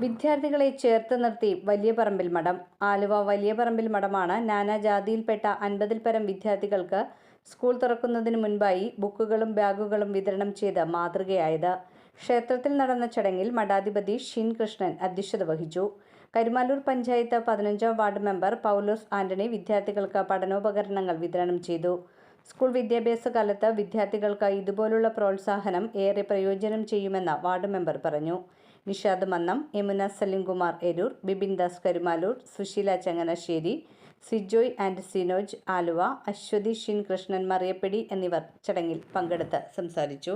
വിദ്യാർത്ഥികളെ ചേർത്ത് നിർത്തി വലിയപറമ്പിൽ മഠം. ആലുവ വലിയപറമ്പിൽ മഠമാണ് നാനാജാതിയിൽപ്പെട്ട 50-ൽ പരം വിദ്യാർത്ഥികൾക്ക് സ്കൂൾ തുറക്കുന്നതിന് മുൻപായി ബുക്കുകളും ബാഗുകളും വിതരണം ചെയ്ത് മാതൃകയായത്. ക്ഷേത്രത്തിൽ നടന്ന ചടങ്ങിൽ മഠാധിപതി ഷിൻ കൃഷ്ണൻ അധ്യക്ഷത വഹിച്ചു. കരുമാല്ലൂർ പഞ്ചായത്ത് 15-ാം വാർഡ് മെമ്പർ പൗലോസ് ആന്റണി വിദ്യാർത്ഥികൾക്ക് പഠനോപകരണങ്ങൾ വിതരണം ചെയ്തു. സ്കൂൾ വിദ്യാഭ്യാസ കാലത്ത് വിദ്യാർത്ഥികൾക്ക് ഇതുപോലുള്ള പ്രോത്സാഹനം ഏറെ പ്രയോജനം ചെയ്യുമെന്ന് വാർഡ് മെമ്പർ പറഞ്ഞു. നിഷാദ് മന്നം, യമുന സലിംകുമാർ എരൂർ, ബിബിൻ ദാസ് കരുമാല്ലൂർ, സുശീല ചങ്ങനാശ്ശേരി, സിജോയ് ആൻഡ് സിനോജ് ആലുവ, അശ്വതി ഷിൻ കൃഷ്ണൻ മറിയപ്പടി എന്നിവർ ചടങ്ങിൽ പങ്കെടുത്ത് സംസാരിച്ചു.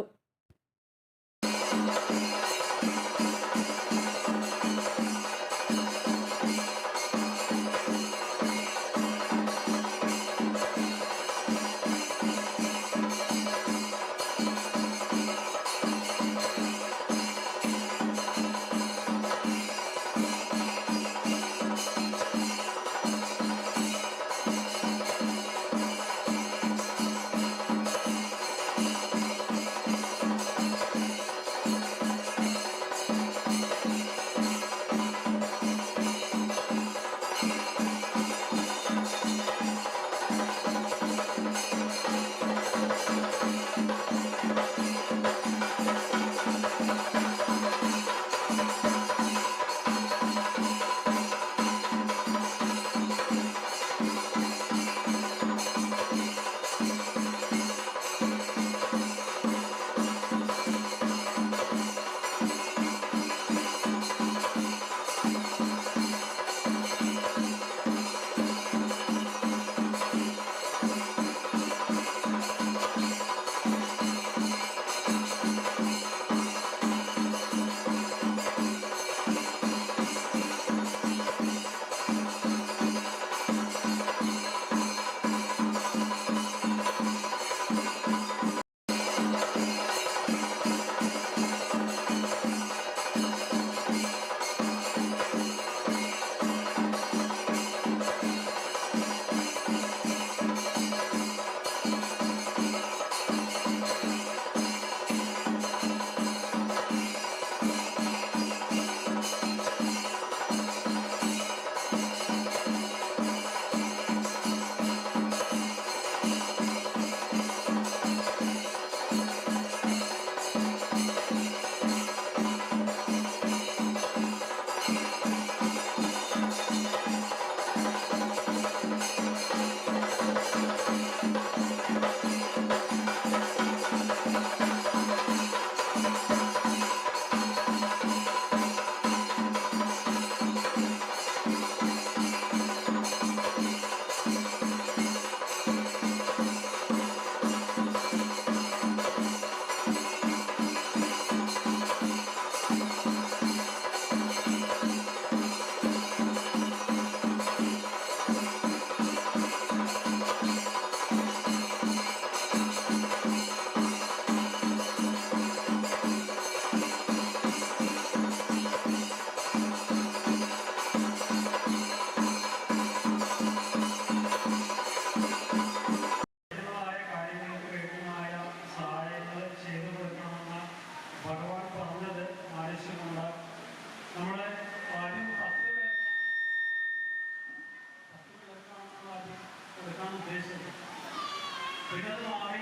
പിന്നെ അത് മാറി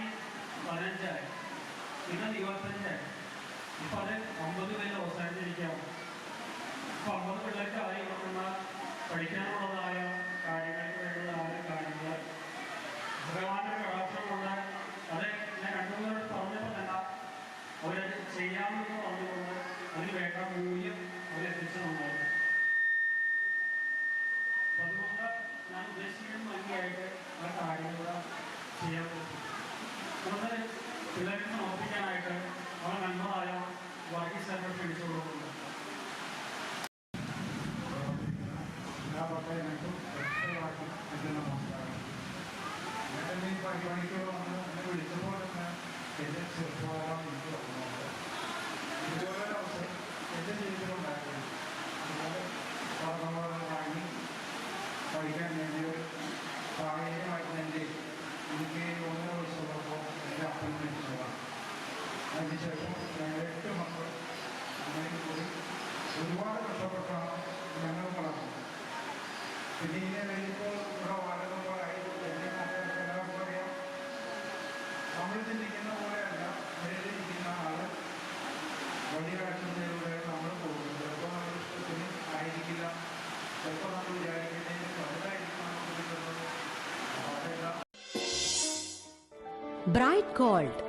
15ആയി, പിന്നെ 25ആയി. ഇപ്പം അത് 50 പേര് അവസാനിച്ചിരിക്കുകയാണ്. ഇപ്പം 50 പിള്ളേർക്കായി കൊടുക്കുന്ന പഠിക്കാനുള്ളതായ കാര്യങ്ങൾക്ക് വേണ്ടതായ കാര്യങ്ങൾ ഭഗവാന്റെ കടാക്ഷം കൊണ്ട് അത് ഞാൻ രണ്ടുപേരോട് പറഞ്ഞപ്പോൾ തന്നെ അവരത് ചെയ്യാമെന്ന് പറഞ്ഞുകൊണ്ട് അതിന് വേണ്ട മൂല്യം അവരെത്തിച്ചു തന്നത്. അപ്പം അതുകൊണ്ട് ഞാൻ ഉദ്ദേശിക്കുന്ന ഭംഗിയായിട്ട് ആ കാര്യങ്ങൾ ചെയ്യാൻ പറ്റും. കൂടുതൽ പിള്ളേർക്ക് സമർപ്പിക്കാനായിട്ട് അവൻ നന്മതായ വർഗീസ് ക്ഷണിച്ചു കൊടുക്കുന്നുണ്ട്. എല്ലാ പട്ടയങ്ങൾക്കും വ്യക്തമാക്കും എൻ്റെ നമസ്കാരം. ഞാൻ ഈ പരിപാടിക്ക് വന്ന് എന്നെ വിളിച്ചപ്പോൾ തന്നെ എൻ്റെ ചെറുപ്പകാലം എനിക്ക് വന്നുണ്ട്. ഇതുപോലെ ഒരു അവസരം എൻ്റെ ജീവിതത്തിലുണ്ടായിരുന്നു. അതുപോലെ പഠനങ്ങൾ വാങ്ങി പഠിക്കാൻ വേണ്ടി പ്രാദേശികമായിട്ട് എൻ്റെ എനിക്ക് 1 വർഷമുള്ളപ്പോൾ എൻ്റെ അപ്പൻ മരിച്ചതാണ്. അതിനുശേഷം ഞങ്ങൾ 8 മക്കൾ അങ്ങനെ കൂടി ഒരുപാട് കഷ്ടപ്പെട്ട് പിന്നെ ഇങ്ങനെ വരുമ്പോൾ ഇവിടെ വാടക പോലായി എല്ലാവർക്കും അറിയാം. നമ്മൾ ചിന്തിക്കുന്ന പോലെയല്ല മേലിരിക്കുന്ന ആള് വഴി കാട്ടുന്നതിലൂടെ നമ്മൾ പോകുന്നത്. ചിലപ്പോൾ നമ്മുടെ ഇഷ്ടത്തിന് ആയിരിക്കില്ല, ചിലപ്പോൾ നമ്മൾ വിചാരിക്കുന്നതിന് വലുതായിരിക്കും നമുക്ക് കിട്ടുന്നത്. അതെല്ലാം ബ്രൈറ്റ് ഗോൾഡ്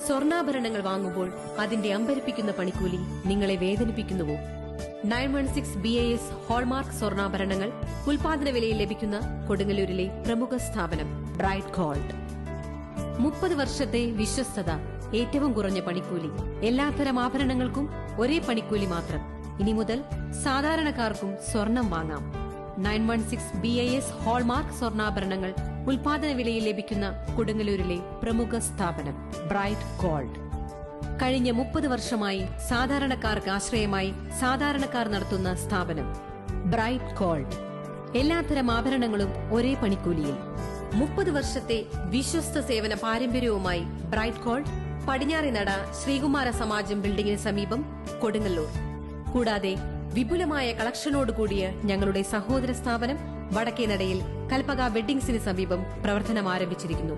സ്വർണ്ണാഭരണങ്ങൾ വാങ്ങുമ്പോൾ അതിന്റെ അമ്പരിപ്പിക്കുന്ന പണിക്കൂലി നിങ്ങളെ വേദനിപ്പിക്കുന്നുവോ? 916 BAS ഹോൾമാർക്ക് സ്വർണ്ണാഭരണങ്ങൾ ഉൽപാദന വിലയിൽ ലഭിക്കുന്ന കൊടുങ്ങല്ലൂരിലെ പ്രമുഖ സ്ഥാപനം ബ്രൈറ്റ് ഗോൾഡ്. 30 വർഷത്തെ വിശ്വസ്തത, ഏറ്റവും കുറഞ്ഞ പണിക്കൂലി, എല്ലാത്തരം ആഭരണങ്ങൾക്കും ഒരേ പണിക്കൂലി മാത്രം. ഇനി മുതൽ സാധാരണക്കാർക്കും സ്വർണം വാങ്ങാം. 916 BAS ഹോൾമാർക്ക് സ്വർണ്ണാഭരണങ്ങൾ ഉൽപാദന വിലയിൽ ലഭിക്കുന്ന കൊടുങ്ങല്ലൂരിലെ പ്രമുഖ സ്ഥാപനം ബ്രൈറ്റ് ഗോൾഡ്. കഴിഞ്ഞ 30 വർഷമായി സാധാരണക്കാർക്ക് ആശ്രയമായി സാധാരണക്കാർ നടത്തുന്ന സ്ഥാപനം ബ്രൈറ്റ് ഗോൾഡ്. എല്ലാത്തരം ആഭരണങ്ങളും ഒരേ പണിക്കൂലിയിൽ. 30 വർഷത്തെ വിശ്വസ്ത സേവന പാരമ്പര്യവുമായി ബ്രൈറ്റ് ഗോൾഡ് പടിഞ്ഞാറേനട ശ്രീകുമാര സമാജം ബിൽഡിംഗിന് സമീപം കൊടുങ്ങല്ലൂർ. കൂടാതെ വിപുലമായ കളക്ഷനോടുകൂടിയ ഞങ്ങളുടെ സഹോദര സ്ഥാപനം വടക്കേനടയിൽ കൽപ്പക വെഡ്ഡിംഗ്സിന് സമീപം പ്രവർത്തനം ആരംഭിച്ചിരിക്കുന്നു.